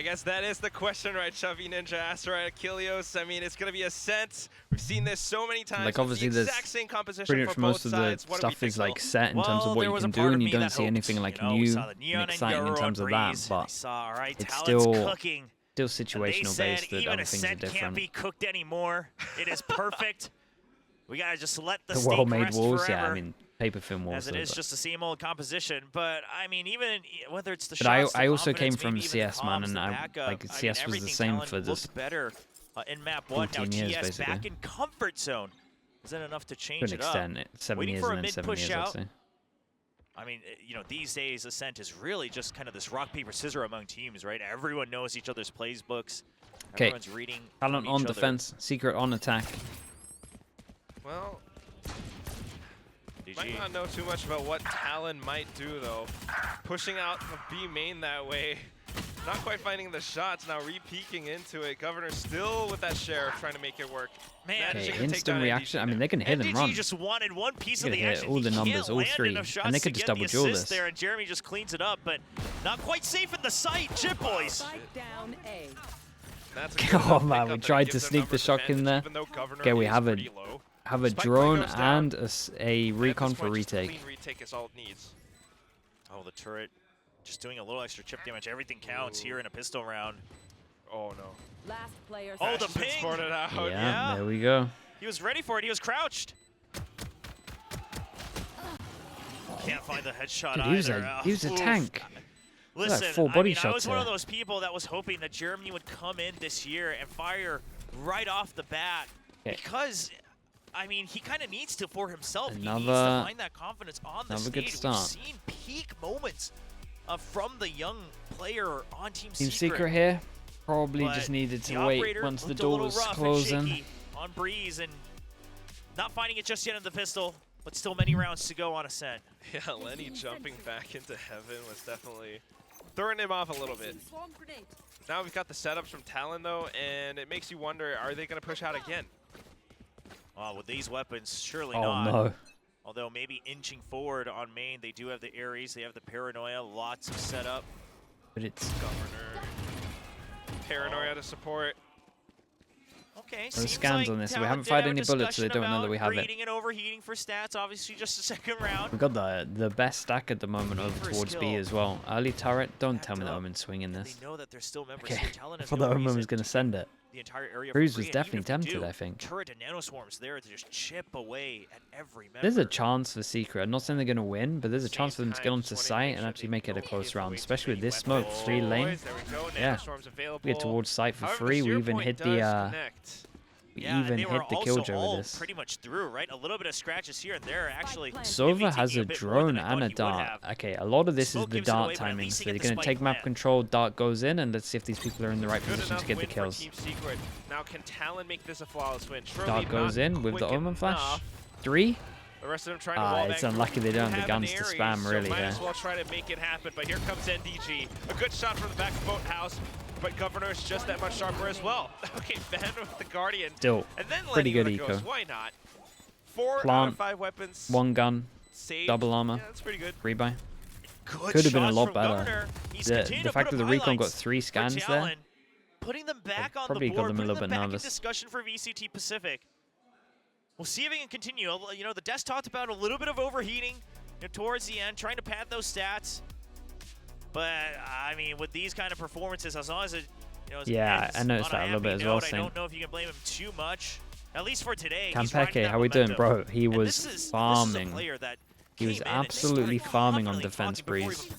guess that is the question, right? Chubby Ninja asked, right? Achilles. I mean, it's going to be Ascent. We've seen this so many times. Like, obviously, the there's exact same composition pretty for much both most of the sides. stuff is like set in terms of what you can do, and you don't see anything like new and exciting in terms of that. But it's still situational based. That other things are different. Can't be cooked anymore. It is perfect. We gotta just let the well-made walls. forever. Yeah, I mean, paper film walls. As it is just the same old composition, but I mean, even whether it's the but shots, I also came maybe from even CS, man, and backup, CS was the same for this better in map 1. Now 14 years, TS basically. back in comfort zone. Is that enough to change to an it extent, up? 7 Waiting years for and a then 7 mid-push years, I'd out. say. I mean, you know, these days Ascent is really just kind of this rock paper scissors among teams, right? Everyone knows each other's playbooks. Okay, Everyone's reading Talon on defense, Secret on attack. Well, GG. might not know too much about what Talon might do, though. Pushing out the B main that way. Not quite finding the shots, now re-peeking into it. Governor still with that sheriff trying to make it work. Man, okay, instant reaction. I mean, they can hit and run. Just wanted one piece of the hit action. all the numbers, all three, and they could just double duel this. There, and Jeremy just cleans it up, but not quite safe in the sight. Chip boys. Down A. Oh man, we tried to sneak the shock in there. Okay, we have a drone and a recon for retake. Oh, the turret just doing a little extra chip damage. Everything counts here in a pistol round. Oh no. Last player. Oh, the ping! Out. Yeah, there we go. He was ready for it. He was crouched. Can't find the headshot Dude, either. he was a tank. Listen, full body I shots was one of there. those people that was hoping that Germany would come in this year and fire right off the bat, because, I mean, he kind of needs to for himself. He needs to find that confidence on the stage. Good start. We've seen peak moments from the young player on Team Secret here. Probably just needed to wait once the door was closing. On Breeze, and not finding it just yet in the pistol, but still many rounds to go on Ascent. Yeah, Lenny jumping back into heaven was definitely throwing him off a little bit. Now we've got the setups from Talon, though, and it makes you wonder, are they going to push out again? Well, with these weapons, surely not. Oh, no. Although maybe inching forward on main, they do have the Ares, they have the Paranoia, lots of setup. But it's Governor. Paranoia to support. Okay, there's scans on this, so we haven't fired any bullets, so they don't know that we have it. And overheating for stats, obviously just a second round. We've got the best stack at the moment over towards B as well. Early turret, don't tell me that Omen's swinging this. They know that there's still members Okay, here. Talon I has thought no that Omen reason was going to send it. The entire area Cruz was definitely tempted, I think. Turret and nanoswarms there to just chip away at every member. There's a chance for Secret. I'm not saying they're going to win, but there's a chance for them to get onto site and actually make it a close round, especially with this smoke. 3 lane. Yeah, we get towards site for free. We even hit the kill over this. Pretty much through, right? A little bit of scratches here and there, actually. Sova has a drone and a dart. Okay, a lot of this is the dart timing. So they're going to take map control, dart goes in, and let's see if these people are in the right position to get the kills. Now can Talon make this a flawless win? Dart goes in with the Omen flash. 3. The rest of them trying to wall it's unlucky they don't have the guns to spam, really. Might as well try to make it happen, but here comes NDG. A good shot from the back of Boathouse, but Governor is just that much sharper as well. Okay, Ben with the Guardian. Still, and then pretty good eco. eco. Why not? 4 Plant, out of 5 weapons. 1 gun, saved. double armor. Yeah, that's pretty good. Rebuy. Could have been a lot better. The fact that the recon got 3 scans there, putting them back on probably the board, got them a little bit back nervous. In discussion for VCT Pacific. We'll see if we can continue. You know, the desk talked about a little bit of overheating towards the end, trying to pad those stats. But I mean, with these kind of performances, as long as it, I noticed that a little bit as well. I don't know if you can blame him too much, at least for today. Campeke, how we doing, bro? He was farming. He was absolutely farming on defense, Breeze.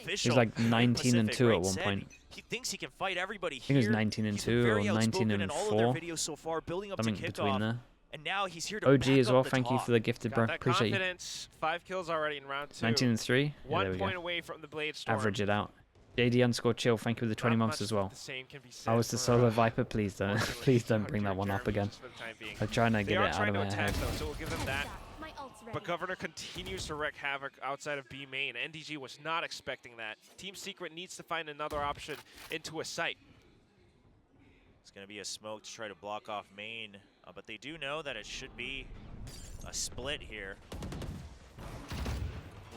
He was like 19 and 2 at one point. He thinks he can fight everybody here. I think he was 19 and 2 or 19 and 4. Something between there. And now he's here to OG as well, thank you for the gifted, bro. Appreciate you. 5 kills already in round 2. 19 and 3. 1 point away from the Blade Storm. Average it out. JD_chill, thank you for the 20 months as well. I was the solo Viper, please don't bring that one up again. I'm trying to get it out of my head. So we'll give them that. But Governor continues to wreak havoc outside of B main. NDG was not expecting that. Team Secret needs to find another option into a site. It's going to be a smoke to try to block off main, but they do know that it should be a split here.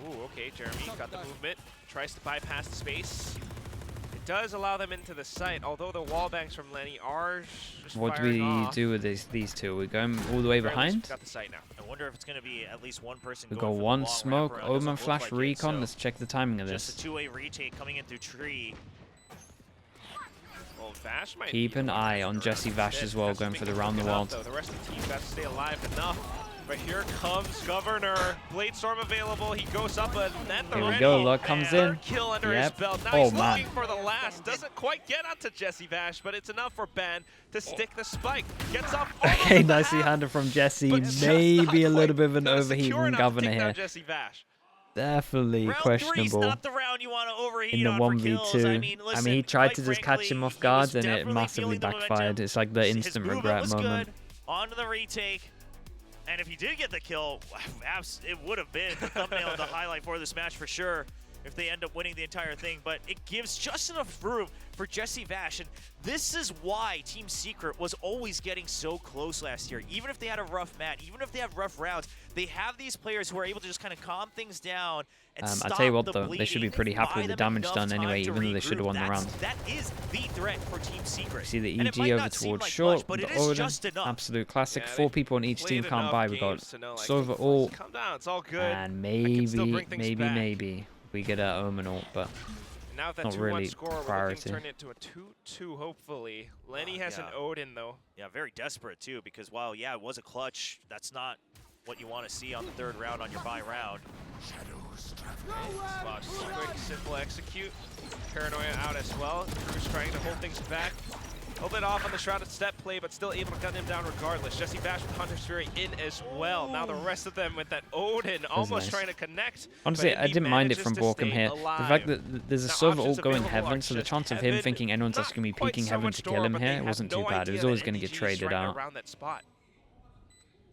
Ooh, okay, Jeremy got the movement. Tries to bypass the space. does allow them into the site, although the wall banks from Lenny are just What do firing we off. do with these two? We're going all the way Very least behind? we've got the site now. I wonder if it's going to be at least one person We going got for the one long smoke, wraparound. Doesn't Omen look flash, like it, recon. so Let's check the timing of just this. a two-way retake coming in through tree. Well, Vash might Keep be an going eye for on the Jesse rest Vash of it. as well, That's going the for thing the round the looking up, world. though. The rest of the team got to stay alive enough. But here comes Governor. Blade Storm available. He goes up and at the Here we ready. go, luck comes in. Third kill under Yep. his belt. Now Oh, he's man. looking for the last. Doesn't quite get onto Jesse Vash, but it's enough for Ben to stick the spike. Gets up. Okay, nicely handled from Jesse. Maybe a little bit of an overheat from Governor here. Jesse Vash. Definitely Round questionable. 3's not the round you want to overheat In the on for kills. 1v2. I mean, listen, he tried quite to just catch him frankly, off he guard was and it definitely massively feeling the backfired. momentum. It's like the His instant movement regret was moment. good. Onto the retake. And if he did get the kill, it would have been the thumbnail, the highlight for this match for sure if they end up winning the entire thing. But it gives just enough room for Jesse Vash. And this is why Team Secret was always getting so close last year. Even if they had a rough match, even if they have rough rounds, they have these players who are able to just kind of calm things down and stop I'll tell you what the though, they should be bleeding, pretty happy buy with the them damage enough done time anyway, to even though they should have regroup. won the round. That is the threat for Team Secret. See the And it EG might over not seem towards like short, much, but the it is Odin, just enough. absolute classic. Yeah, 4 people on each Played team can't enough buy. We got games to know, like, Silver ult, calm down, it's all good. and can still maybe, bring things back. maybe we get an Omen ult, but Now that not 2-1 really score, we're priority. looking to turn it to a 2-2, hopefully. Lenny has yeah. an Odin, though. Yeah, very desperate too, because while, yeah, it was a clutch, that's not what you want to see on the third round on your bye round. Sposh, quick, simple execute. Paranoia out as well. Cruz trying to hold things back. A little bit off on the Shrouded Step play, but still able to gun him down regardless. Jesse Vash with Hunter's Fury in as well. Now the rest of them with that Odin almost nice. trying to connect. honestly, but I he didn't mind it manages from to Borkum stay here. alive. The fact that there's a Now, Silver options ult going available Heaven, are so the just chance of him Heaven, thinking anyone's not actually going to be quite peeking so Heaven much to door, kill him but they here, it have wasn't no too bad. It was idea always that going to get NDG is traded right out. around that spot.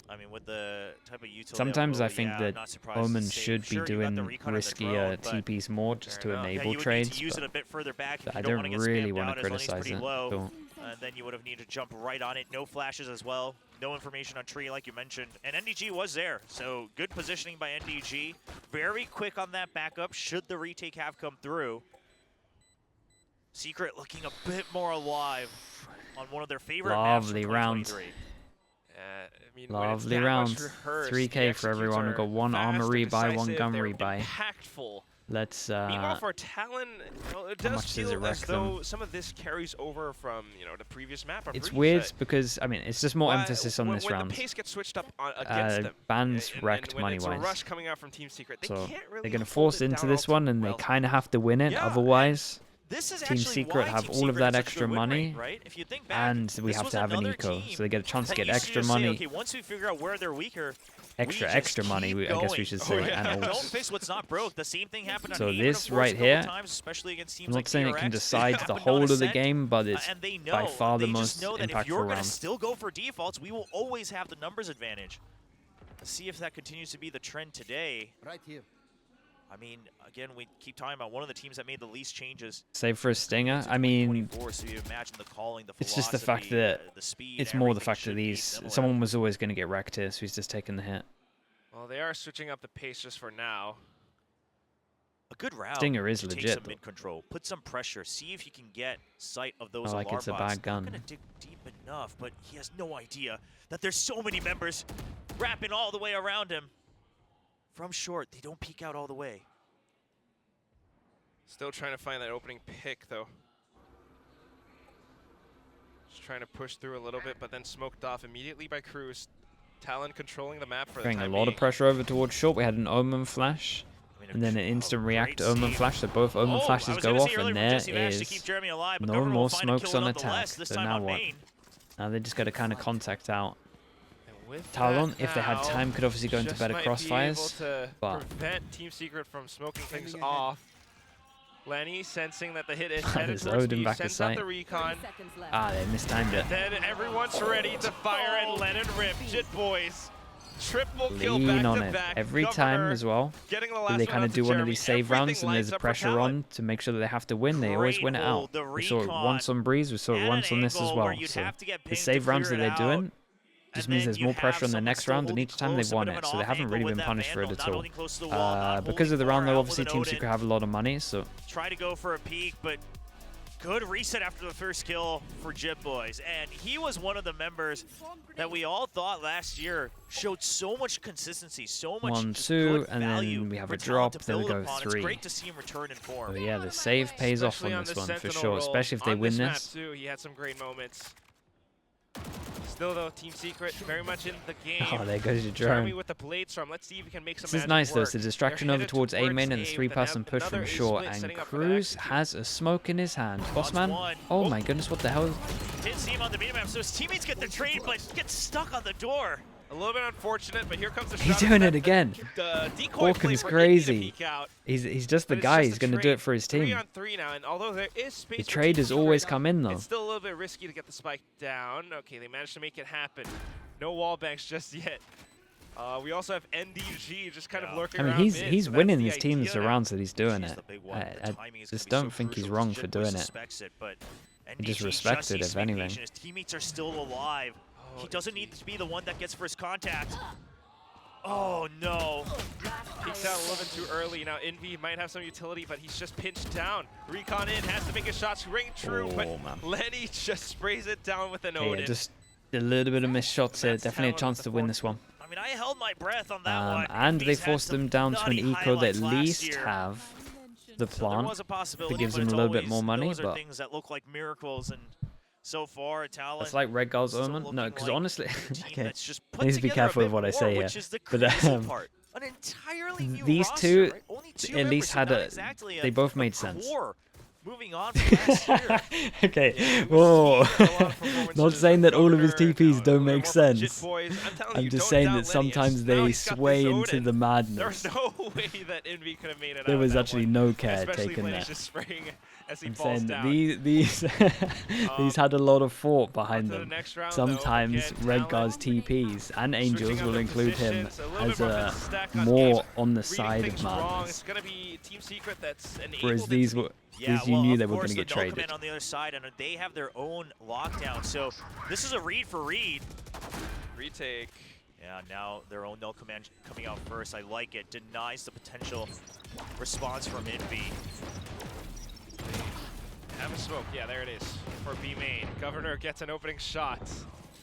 I mean, with the type of utility, Sometimes I think yeah, that not surprised to Omen say- should be sure, you got the doing recon on the riskier drone, but TPs more just to Fair enough. yeah, enable you would trades, need to use it but a bit further back if I you don't want don't to get really spammed want out to as long as it's criticize pretty it. low. Cool. Then you would have needed to jump right on it. No flashes as well. No information on tree like you mentioned. And NDG was there, so good positioning by NDG. Very quick on that backup should the retake have come through. Secret looking a bit more alive on one of their favorite maps from Lovely round. 2023. I mean, when it's Lovely that much round. rehearsed, 3K the for everyone. We've executes got one are armor fast, rebuy, one decisive, gun they're rebuy. impactful. Let's Meanwhile, for Talon, it how does much does it feel as wreck though them? some of this carries over from the previous map. it's Breeze. weird because I mean it's just more emphasis on when, this when round. the pace gets switched up against them, Bans and wrecked when money it's a wise. rush coming out from Team Secret, they So can't really they're going to hold force it into down this all one, too and well. they kind of have to win it. Yeah, Otherwise, This is Team actually Secret why have Team all of Secret that has such extra good win money, rate, right? If you think back, and we this have was to have an another eco, team so they get a chance to that get used to extra just say, money. okay, once we figure out where they're weaker, Extra money, I guess we should say, and Don't ults. fix what's not broke. The same thing happened on So Haven, this of course, right a couple here, times, especially against teams I'm not like saying it can TRX. decide the Happened whole on of the Ascent, game, but it's and they know, by far the they most just know that if impactful you're going to round. still go for defaults, we will always have the numbers advantage. Let's see if that continues to be the trend today. Right here. I mean, again, we keep talking about one of the teams that made the least changes. Save for a stinger. to I mean, 2024, so you imagine the calling, the it's just the fact philosophy, that the speed, it's more the everything fact that should be these similar. someone was always going to get wrecked here, so he's just taking the hit. Well, they are switching up the pace just for now. A good round. Stinger is to take legit, some though. mid control, put some pressure, see if you can get sight of those Not like alarm it's a bots. bad gun. Not gonna dig deep enough, but he has no idea that there's so many members wrapping all the way around him. From short, they don't peek out all the way. Still trying to find that opening pick, though. Just trying to push through a little bit, but then smoked off immediately by Cruz. Talon controlling the map for the Bring a time lot of being. pressure over towards short. We had an Omen flash, I mean, and then an a instant great react Omen save. flash. So both Omen I flashes was go gonna off, say earlier and from there Jesse Vash to keep is Jeremy alive, but no Governor will more find a smokes kill on nonetheless, attack. this So time now on what? main. Now they just got to kind of contact out. And with Talon, that if they had now, time, could obviously go into just better might be crossfires, able to but- prevent Team Secret from smoking things Standing ahead. off. Lenny sensing that the hit is That headed is towards Odin me, back to sends out sight. the recon. 30 seconds left. Ah, they mistimed it. Then everyone's ready to fire and let it rip. Jit boys. Triple kill Lean back on to it back. every time Governor as well. getting the When last they one kind out of to do one of Jeremy. these save Everything rounds and lines there's a up for pressure Talon. on to make sure that they have to win. They always Great win it out. hold, the We saw it recon once on Breeze. We saw it at once an on this as angle well. where you'd So have to get the pinged save to rounds that clear they're it out. doing just And means then there's you more have pressure on the someone next still round, and holding each time close, they've a won bit of it. an So they off haven't angle really with been that punished for it Vandal, at not all. holding close to the wall, not Because of the holding round, far though, out obviously with an Team Odin. Secret have a lot of money, so Try to go for a peek, but Good reset after the first kill for Jib Boys, and he was one of the members that we all thought last year showed so much consistency, so much 1-2, good and value then we have for a Talon drop, to then we build go upon. 3. It's great to see him return in form. Oh yeah, the save pays off Especially on this one for Sentinel sure, role. especially if they On win map this. too, he had some great moments. Still though, Team Secret very much in the game. Oh, there goes your Jeremy drone. with the blade storm. Let's see if we can make some This is magic nice though, work. it's a distraction They're over headed towards A main and the A, 3-person but push another from A short, split and setting up for the Cruz execute. has a smoke in his hand. Bossman? One. Oh my goodness, what the hell? Didn't see him on the minimap, so his teammates get the trade, but get stuck on the door. A little bit unfortunate, but here comes the He's shot. doing it again. The decoy play Hawkins for crazy. Indy to peek out. He's just the But it's guy, just he's a going to do trade. it for his 3 team. on 3 now, and although there is space The for trade Team has always Secret, come in though. it's still a little bit risky to get the spike down. Okay, they managed to make it happen. No wall banks just yet. We also have NDG just kind of lurking I mean, around he's mid, so winning that's his the teams idea now. around, so he's doing She's it. the big one. The I timing is just gonna be don't so think he's crucial wrong because for Jib Boy doing it. suspects it, but Just NDG respect just it, needs if to be anything. patient. His teammates are still alive. He doesn't need to be the one that gets first contact. Oh no. Peeks out a little bit too early. Now Envy might have some utility, but he's just pinched down. Recon in, has to make his shots ring true, Oh, but man. Lenny just sprays it down with an Okay, Odin. yeah, just a little bit of missed shots here. That's Definitely a Talon chance with to the win fork. this one. I mean, I held my breath on that one. And they He's had forced some them down to an nutty eco that highlights at last least year. have the So there plant. was a possibility, gives but them it's a little bit always- more money, those are but- things that look like miracles, and so far, Talon. It's like Red Guard's still Omen. No, looking because like honestly, a team okay, that's just I put need to be together a careful bit with what I more, say here. which is the But crazy part. An entirely new these roster, two right? Only two at members, least so had not a- exactly they both a made sense. core. Moving on from last year. Okay, Yeah, whoa. we've seen a lot of performances Not saying that all of his from TPs Governor, don't now, make a little bit more sense. from Jit Boys. I'm telling I'm you, just don't saying doubt that Lenny. sometimes Now they he's got sway this into Odin. the madness. There's no way that Envy could have made it There out was of that actually one. no care Especially taken when there. he's just spraying as he I'm falls saying down. these these had a lot of thought behind On to the them. next round, Sometimes though. Again, Red Talon Guard's TPs and Angels switching up will the include him positions, a little as bit more a of a stack on more games, on the reading side of things wrong. madness. It's going to be Team Secret that's enabled Whereas it these to be- were Yeah, these you well, knew of they were course, going to get the Null traded. Command on the other side, and they have their own lockdown. So this is a read for read. retake. Yeah, now their own Null Command coming out first. I like it. Denies the potential response from Envy. Have a smoke. Yeah, there it is for B main. Governor gets an opening shot.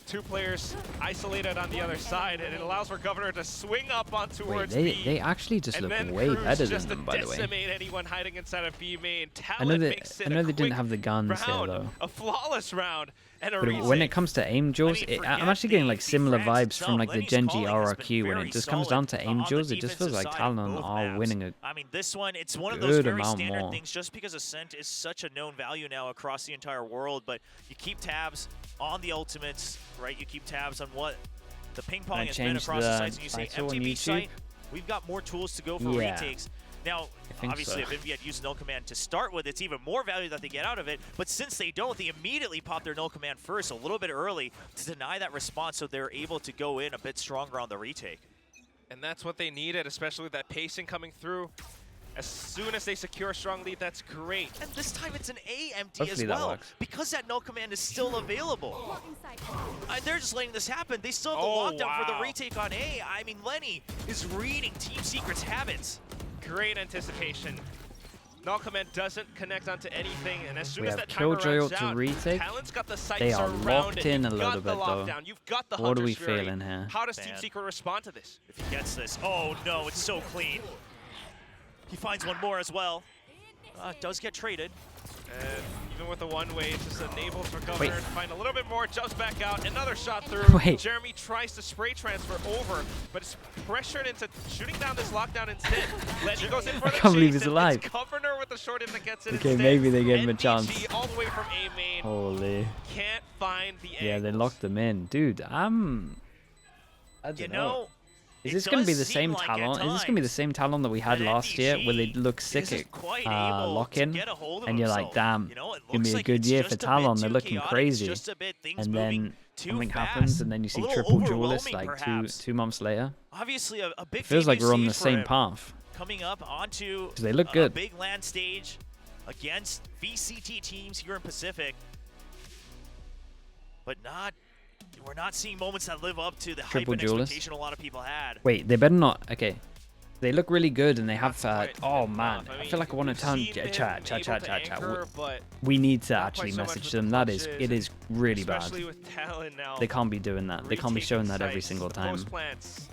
Two players isolated on the other side, and it allows for Governor to swing up on Wait, towards they B. actually just and look then way Cruz better than just them, to by the way. decimate anyone hiding inside of B main. I know Talon they makes it I know a they didn't quick have the guns here round, though. a flawless round, and a But retake. when it comes to Angels, I mean, I'm forget actually getting like the similar frags vibes itself. from like the Lenny's Genji calling has been RRQ. When very it just comes solid down to on the Angels, it just feels defensive like side of Talon both are maps. winning a I mean, this one, it's one of those good very amount standard more. things just because Ascent is such a known value now across the entire world, but you keep tabs on the ultimates, right? You keep tabs on what the ping pong I has been changed across the the sites, and you say title on MTB YouTube. site, we've got more tools to go for Yeah. retakes. Now, I think obviously, so. if Envy had used Null Command to start with, it's even more value that they get out of it. But since they don't, they immediately pop their Null Command first a little bit early to deny that response, so they're able to go in a bit stronger on the retake. And that's what they needed, especially with that pacing coming through. As soon as they secure a strong lead, that's great. And this time it's an A empty Hopefully as that well, works. because that Null Command is still available. They're just letting this happen. They still have the Oh, lockdown for the wow. retake on A. I mean, Lenny is reading Team Secret's habits. Great anticipation. Null Command doesn't connect onto anything, and as soon We as have that timer Killjoy runs up to out, retake. Talon's got the sights They are around locked it. in You've a got little the bit, though. lockdown. You've got the What are we Hunter's Fury. feeling here? How does Team Man. Secret respond to this? If he gets this. Oh no, it's so clean. He finds one more as well. Does get traded. And even with the one-way, it just enables for Governor Wait. to find a little bit more, jumps back out, another shot through. Wait. Jeremy tries to spray transfer over, but is pressured into shooting down this lockdown instead. Lenny goes in for the can't believe chase, he's and alive. it's Governor with the short hit that gets it Okay, instead. maybe they gave him a NDG chance. all the way from A main. Holy. Can't find the Yeah, they angles. locked them in. Dude, I don't You know. know, Is it this going to be does the seem same like at Talon? Is this going to be the times same Talon that we had that last year where they NDG look sick isn't at quite able to lock-in? get a hold of And you're like, himself. damn, You know, it gonna be looks a like good it's year just for a bit Talon. They're too looking chaotic. crazy. It's just a bit things And moving then too something fast. happens, and then you A see little triple duelist overwhelming, like perhaps. two months later. Obviously, a big Feels like we're on debut the stage for same him. path. Coming up onto 'Cause they look a good. big land stage against VCT teams here in Pacific. But we're not seeing moments that live up to the hype Triple and duelist. expectation a lot of people had. Wait, they better not. Okay. They look really good, and they have. Oh man, I I feel like I want to tell chat. But We need to not actually quite so much message with them. the That is, clutches, it is really bad. especially with Talon now. They can't be doing that. They can't be showing that every Retaking single sites, the time. post plants.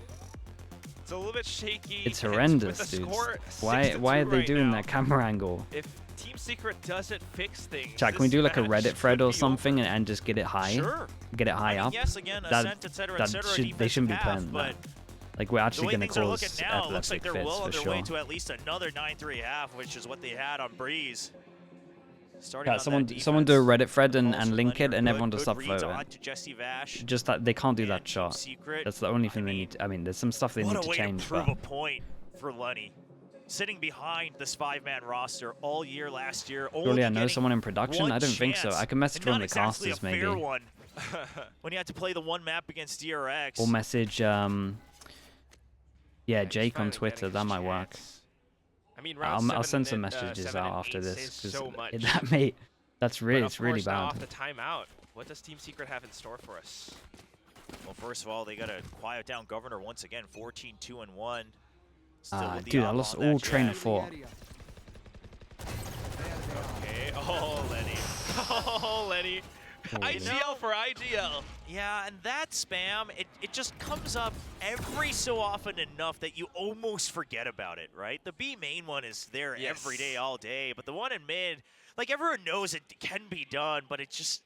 It's a little bit shaky. It's and horrendous, with the dudes. score Why 6-2 are they right doing now, that camera angle? If Team Secret doesn't fix things, Chat, can we this do like a match Reddit thread could or be something over. and just get it high? Sure. Get it high I mean, up? yes, again, That- Ascent, etc., that etc. they shouldn't be path, playing but that. Like, we're the actually way going to things are looking cause now, it looks like epileptic they're fits well for on their sure. way to at least another 9-3 half, which is what they had on Breeze. Starting Yeah, on someone that do a defense. Reddit thread and Also link it, plenty of and good- everyone just good stop reads voting. onto Jesse Vash Just that they can't do and that Team shot. Secret. That's the only thing I they mean, need. I mean, there's some stuff they what need a to way change, to prove but a point for Lenny. Sitting behind this 5-man roster all year last year. surely I only know getting someone in production. one I don't think so. chance, I can message and one not of the exactly casters a fair maybe, one when you had to play the one map against DRX. or message yeah, he's Jake on finally Twitter. getting That his might work. chance. I mean, round I'll seven send some and, messages 7 out and after 8 this says so much. that mate, that's really But it's really of course, now bad. off the timeout, what does Team Secret have in store for us? Well, first of all, they got to quiet down Governor once again. 14-2-1. Still with the Dude, I AWP lost on that all train jet. of thought. Okay. Oh, Lenny. Oh, Lenny. IGL for IGL. Yeah, and that spam, it just comes up every so often enough that you almost forget about it, right? The B main one is there every day, all day, but the one in mid, like everyone knows it can be done, but it just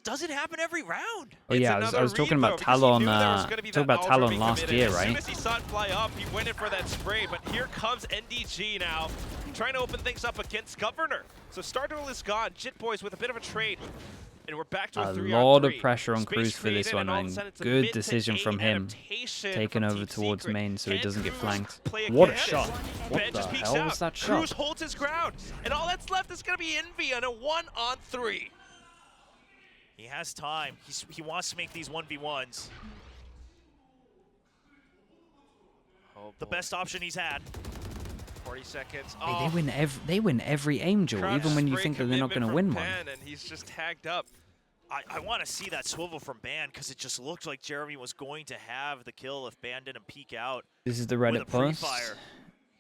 doesn't happen every round. Oh yeah, I was talking about Talon. Talking about Talon last year, As soon right? as he saw it fly up, he went in for that spray. But here comes NDG now, trying to open things up against Governor. So Starduel is gone. Jit Boys with a bit of a trade. And we're back to a 3-on-3. lot of pressure on Space Cruz for this created, one, and all of a and sudden it's a good mid to decision A from him, adaptation taking from over Team towards Secret. main so he Can doesn't get Cruz flanked. play What a again? shot! What Ben the just peeks hell out. was that Cruz shot? holds his ground, and all that's left is going to be Envy on a 1-on-3. He has time. He wants to make these 1v1s. Oh, The best option he's had. 40 seconds. Hey, they win every Angel, Crouch even when you spray think that they're not going to commitment win from one. Pan, and he's just tagged up. I want to see that swivel from Ban because it just looked like Jeremy was going to have the kill if Ban didn't peek out. This is the with Reddit a post. pre-fire.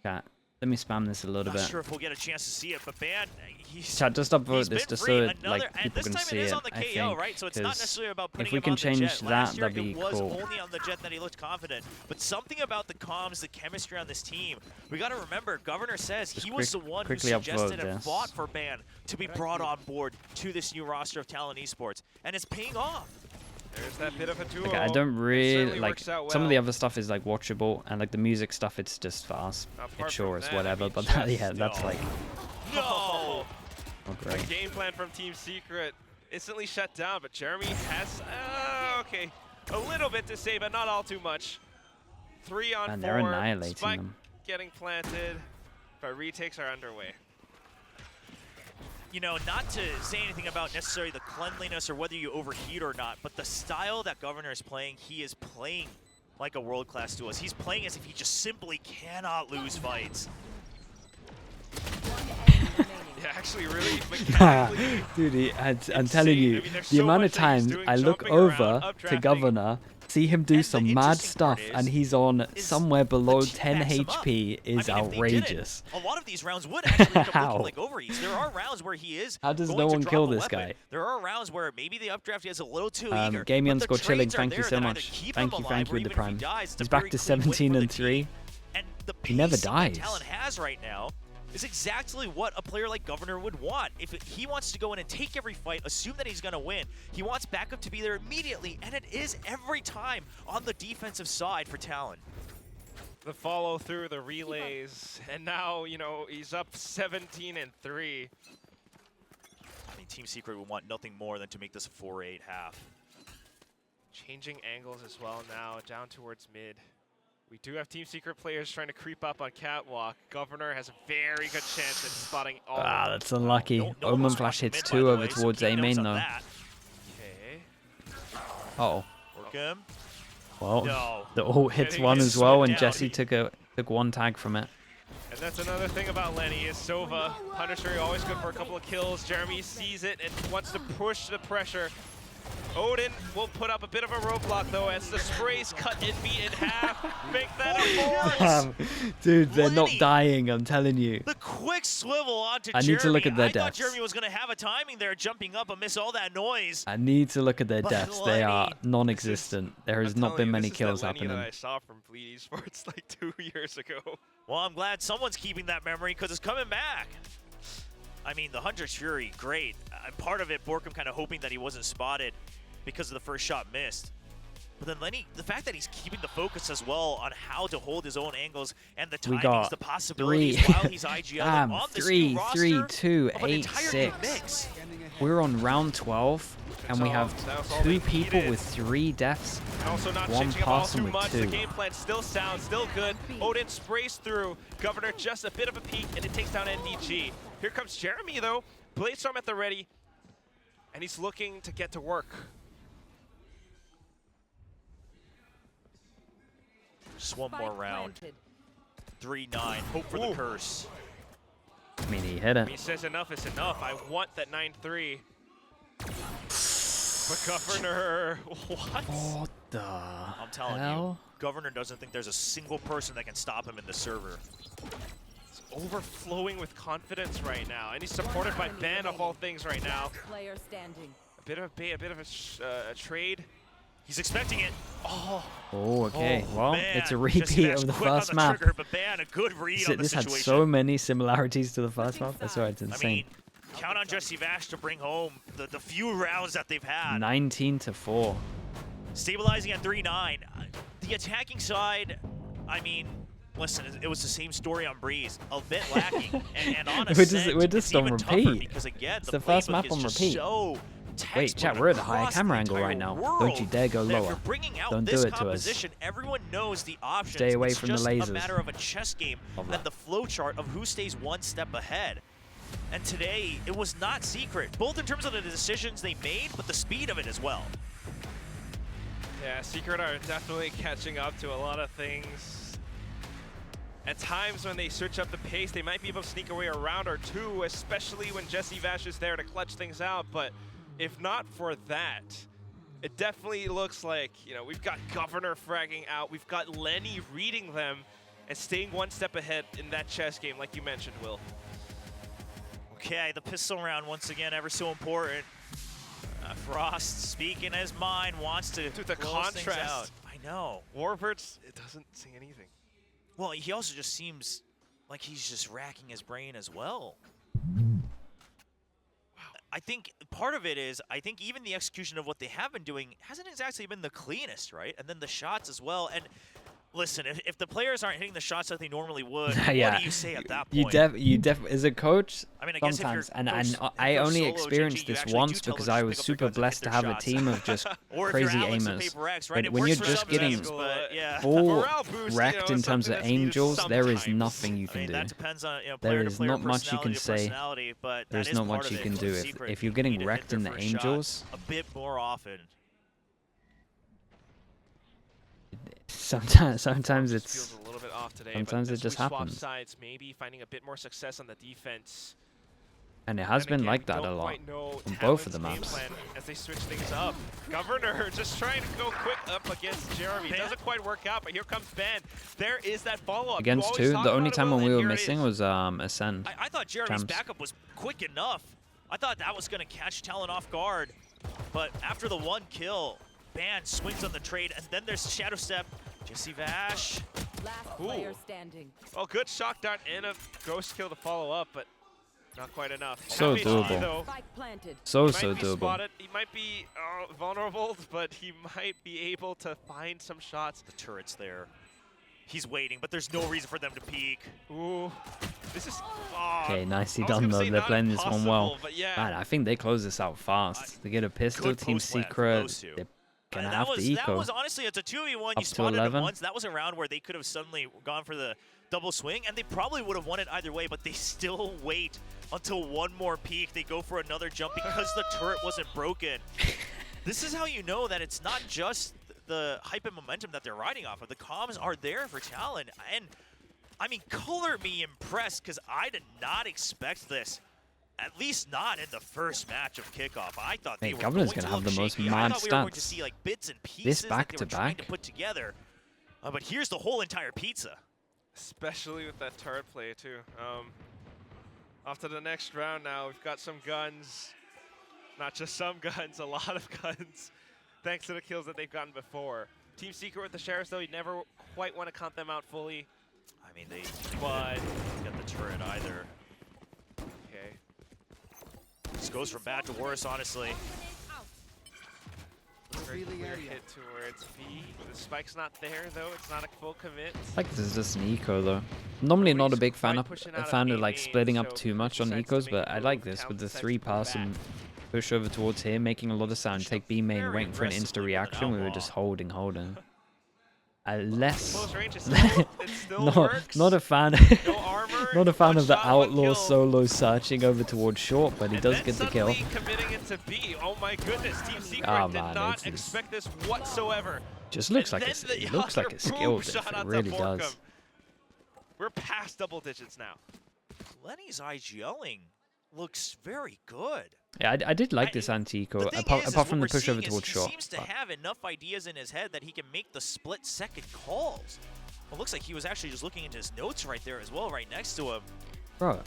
Chat, let me spam this a little Not bit. sure if we'll get a chance to see it, but Ban, he's Chat, just upvote he's this been just free. so Another, like and people this can time see it is it. on the I KO, think, right? So it's not 'cause necessarily about putting if we him can on the change jet. that, Last year, that'd be it was cool. only on the jet that he looked confident. But something about the comms, the chemistry on this team, we got to remember, Governor says Just he was the one who quickly suggested upvote and this. fought for Ban to be brought on board to this new roster of Talon Esports. And it's paying off. There's that bit of a duo. Like, I don't It really certainly like works out some of the well. other stuff is like watchable, and like the music stuff, it's just fast. Apart It sure from is that, I whatever, mean, but that, just yeah, that's no. like No! oh The great. game plan from Team Secret instantly shut down, but Jeremy has, okay, a little bit to say, but not all too much. 3 on 4. And they're annihilating Spike them. getting planted, but retakes are underway. You know, not to say anything about necessarily the cleanliness or whether you overheat or not, but the style that Governor is playing, he is playing like a world-class duelist. He's playing as if he just simply cannot lose fights. Yeah, actually, really mechanically. Dude, I'm Insane. telling you, I mean, there's the so amount much of that he's times doing, I look jumping around, over to updrafting. Governor, see him do And the some mad interesting part stuff, and is he's on somewhere below the team 10 backs him up. HP is I mean, if they didn't, outrageous. a lot of these rounds would actually end up How? looking like overheats. There are rounds where he is How does going no to one drop kill a this weapon. guy? There are rounds where maybe the updraft is a little too eager. Gamey but underscore the chilling, trades are thank you there so that either much. keep Thank him you alive or with the even if he prime. dies, it's a He's back very to clean win for 17 the and team. 3. And the He never pace that dies. Talon has right now is exactly what a player like Governor would want. If he wants to go in and take every fight, assume that he's going to win, he wants backup to be there immediately, and it is every time on the defensive side for Talon. The follow through, the relays, and now, you know, he's up 17 and 3. I mean, Team Secret would want nothing more than to make this a 4-8 half. Changing angles as well now, down towards mid. We do have Team Secret players trying to creep up on Catwalk. Governor has a very good chance at spotting all of them. That's unlucky. No one Omen was Flash crossing hits mid, by 2 the over way, so towards keep A main notes on though. that. Okay. Uh-oh. Work him. Well, No. the ult hits Getting one his as well, slowed and down. Jesse took one tag from it. And that's another thing about Lenny is Sova. Punisher always good for a couple of kills. Jeremy sees it and wants to push the pressure. Odin will put up a bit of a roadblock though as the sprays cut Envy in half. Make that a force. Dude, they're not Lenny. dying, I'm telling you. The quick swivel onto I Jeremy. need to look at their I thought deaths. Jeremy was going to have a timing there, jumping up amidst all that noise. I need to look at their But deaths. They are Lenny- non-existent. There has not been many kills happening. That I saw from Bleed Esports like 2 years ago. Well, I'm glad someone's keeping that memory because it's coming back. I mean, the Hunter's Fury, great. Part of it, Borkum kind of hoping that he wasn't spotted because of the first shot missed. But then Lenny, the fact that he's keeping the focus as well on how to hold his own angles and the We timings, got the possibilities while he's IGL on this new roster 3, 2, of an 8, entire new 6. mix. We're on round 12, and we have That was all 2 they people needed. with 3 deaths. And also not One changing up all person too with much. 2. The game plan still sound, still good. Odin sprays through. Governor just a bit of a peek, and it takes down NDG. Here comes Jeremy though. Bladestorm at the ready, and he's looking to get to work. Just one more Spike round. planted. 3-9. Hope for the curse. I mean, he hit it. He says enough is enough. I want that 9-3. But Governor, what? What the I'm telling hell? you, Governor doesn't think there's a single person that can stop him in the server. He's overflowing with confidence right now, and he's supported by Ben of all things right now. Player standing. A bit of a bait, a bit of a trade. He's expecting it. Oh, Oh, okay. Well, man. it's a Jesse repeat Bash of the quick on first the map. trigger, but man, a good read on the This had situation. so many similarities to the first map. That's why it's I mean, insane. count on Jesse Vash to bring home the few rounds that they've had. 19-4. Stabilizing at 3-9. The attacking side, I mean, listen, it was the same story on Breeze. A bit lacking. and on Ascent, we're just it's on even tougher repeat. because, again, It's the the first playbook map is on just repeat. so Wait, textbook chat, we're at a higher across camera the angle entire right now. world. Don't you dare go That if lower. you're bringing out Don't this do it to us. composition, everyone knows the options. Stay away It's from the just lasers. a matter of a chess game Love and that. the flow chart of who stays one step ahead. And today, it was not secret, both in terms of the decisions they made, but the speed of it as well. Yeah, Secret are definitely catching up to a lot of things. At times when they switch up the pace, they might be able to sneak away a round or two, especially when Jesse Vash is there to clutch things out. But if not for that, it definitely looks like, you know, we've got Governor fragging out, we've got Lenny reading them and staying one step ahead in that chess game, like you mentioned, Will. Okay, the pistol round once again, ever so important. Frost speaking his mind, wants to Dude, the close things contrast. out. I know. Warbird's, it doesn't say anything. Well, he also just seems like he's just racking his brain as well. I think part of it is, I think even the execution of what they have been doing hasn't exactly been the cleanest, right? And then the shots as well. And listen, if the players aren't hitting the shots that they normally would, Yeah. what do you say at that You point? as a coach, I mean, I guess if you're sometimes, and if I you're only solo experienced GG, you this actually do once tell because them I to was pick up super their guns and blessed hit to their have a shots. team of just or if crazy you're Alex and aimers. Paper X, right? When, It when works you're for just some getting games, but yeah. full Morale boost, wrecked you know, in terms something of that's needed angels, there is sometimes. nothing you I can mean, do. that depends on, There player to is player, not much you can personality to say. personality, but There's that is not part much of you it. can It's do. a If secret. you're You getting need to hit wrecked their in the first shot angels, a bit more often. sometimes it's feels a little bit off today, sometimes but it as just we swap happens. sides, maybe finding a bit more success on the defense. and it has And been again, like that don't a lot quite know on both of Talon's the game maps. plan as they switch things up. Governor just trying to go quick up against Jeremy. Ben. Doesn't quite work out, but here comes Ben. There is that follow-up. Against two, the only time when we were missing was Ascent. I thought Jeremy's Champs. backup was quick enough. I thought that was going to catch Talon off guard. But after the one kill, Ban swings on the trade, and then there's Shadow Step. Jesse Vash. Last Ooh. player standing. Well, good shock dart and a ghost kill to follow up, but not quite enough. So Half HP doable. though. Spike planted. So He might be doable. spotted. He might be vulnerable, but he might be able to find some shots. The turret's there. He's waiting, but there's no reason for them to peek. Ooh, this is. Okay, nicely I was done gonna though. say They're not playing this one well. impossible, but yeah. Man, I think they close this out fast. They get a pistol, Good team post plan from secret. those two. They're gonna that have was, to that eco. was honestly, it's a 2v1. Up You to spotted 11. him once. That was a round where they could have suddenly gone for the double swing, and they probably would have won it either way, but they still wait until one more peek. They go for another jump because the turret wasn't broken. This is how you know that it's not just the hype and momentum that they're riding off of. The comms are there for Talon. And, I mean, color me impressed because I did not expect this At least not in the first match of kickoff. I thought they were Governor's going to gonna have look the most shaky. I mad thought we were going to stats. see like bits and pieces This that they were trying back-to-back? to put together. But here's the whole entire pizza. Especially with that turret play too. Off to the next round now. We've got some guns. Not just some guns, a lot of guns. Thanks to the kills that they've gotten before. Team Secret with the Sheriffs though, you never quite want to count them out fully. I mean, they didn't get the turret either. Okay. This goes from bad to worse, honestly. Very clear hit towards B. The spike's not there though. It's not a full commit. Like this is just an eco though. Normally not a big fan of like splitting up too much on ecos, but I like this with the 3-pass and push over towards here, making a lot of sound. Take B main, waiting for an insta reaction. We were just holding. Close range is still, it still works. Not a fan. No armor. Not a fan of the One shot, one outlaw kill. solo searching over towards short, but he does get the kill. Suddenly committing it to B. Oh my goodness, Team Secret Oh, did man, not it's expect this whatsoever. Just looks And like then it the looks like other a skill boom diff. shot It onto really Borkum. does. We're past double digits now. Lenny's IGLing looks very good. Yeah, I did like this anti-eco, The thing apart is from the what we're push over seeing is towards he short. seems to but- have enough ideas in his head that he can make the split-second calls. Well, looks like he was actually just looking into his notes right there as well, right next to him. Bro,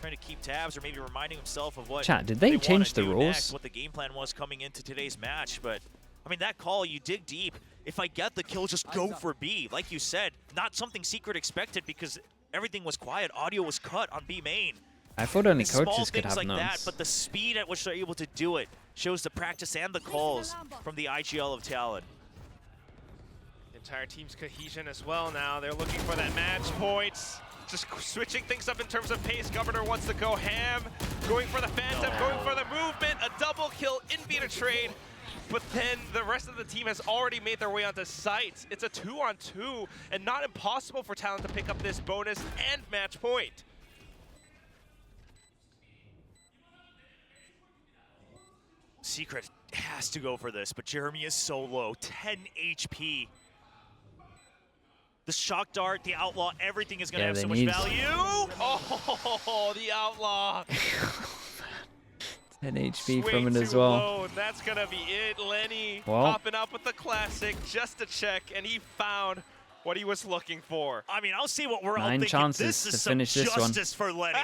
Trying to keep tabs or maybe reminding himself of what chat, did they wanna change the do rules? next, what the game plan was coming into today's match. But, I mean, that call, you dig deep. If I get the kill, just go for B. Like you said, not something Secret expected because everything was quiet. Audio was cut on B main. I thought only Small coaches could things have like that, notes. but the speed at which they're able to do it shows the practice and the calls from the IGL of Talon. The entire team's cohesion as well now. They're looking for that match points. Just switching things up in terms of pace. Governor wants to go ham. Going for the Phantom, going for the movement. A double kill in beta trade. But then the rest of the team has already made their way onto site. It's a 2-on-2 and not impossible for Talon to pick up this bonus and match point. Secret has to go for this, but Jeremy is so low, 10 HP. The shock dart, the outlaw, everything is going to have so much value. Oh, the outlaw. 10 HP Way from it as too well. low. That's going to be it. Lenny popping up with the classic just to check, and he found what he was looking for. I mean, I'll see what we're all 9 thinking. chances This is to some finish this one. justice for Lenny.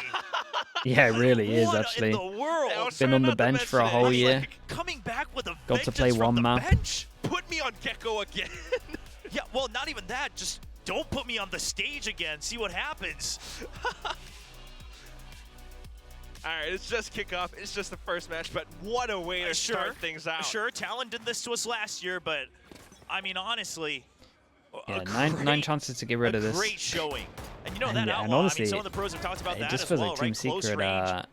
Yeah, it really is What actually. in the world? I was Been trying on the not to bench for a mention it. whole He's year. like, Coming back with a Got to play vengeance from one the map. bench. put me on Gecko again. Yeah, well, not even that. Just don't put me on the stage again. See what happens. All right, it's just kickoff. It's just the first match, but what a way to start things out. Sure, Talon did this to us last year, but I mean, honestly, Yeah, nine chances to get rid of this. Great showing. And you know And, that yeah, and outlaw, honestly, I mean, some of the pros have talked about It that just as feels well, like Team right? Close Secret. range.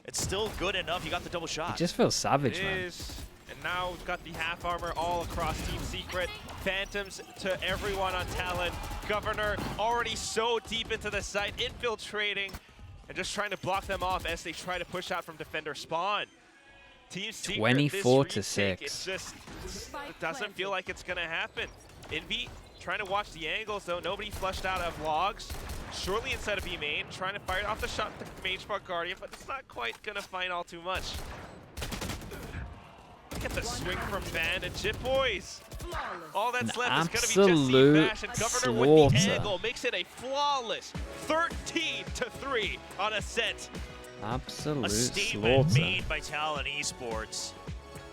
It's still good enough. You got the double shot. It just feels savage, It man. is. And now we've got the half armor all across Team Secret. Phantoms to everyone on Talon. Governor already so deep into the site, infiltrating and just trying to block them off as they try to push out from defender spawn. Team Secret, 24 this to retake, 6. It's just, it doesn't feel like it's gonna happen. Envy trying to watch the angles though. Nobody flushed out of logs. Shortly inside of B main, trying to fire off the shot to Mage Spark Guardian, but it's not quite gonna find all too much. Look at the swing from Band and Chip Boys. All that's left is gonna be just C-Bash, and Governor with the slaughter. angle makes it a flawless 13-3 on Ascent. Absolute A statement slaughter. made by Talon Esports.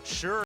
Sure.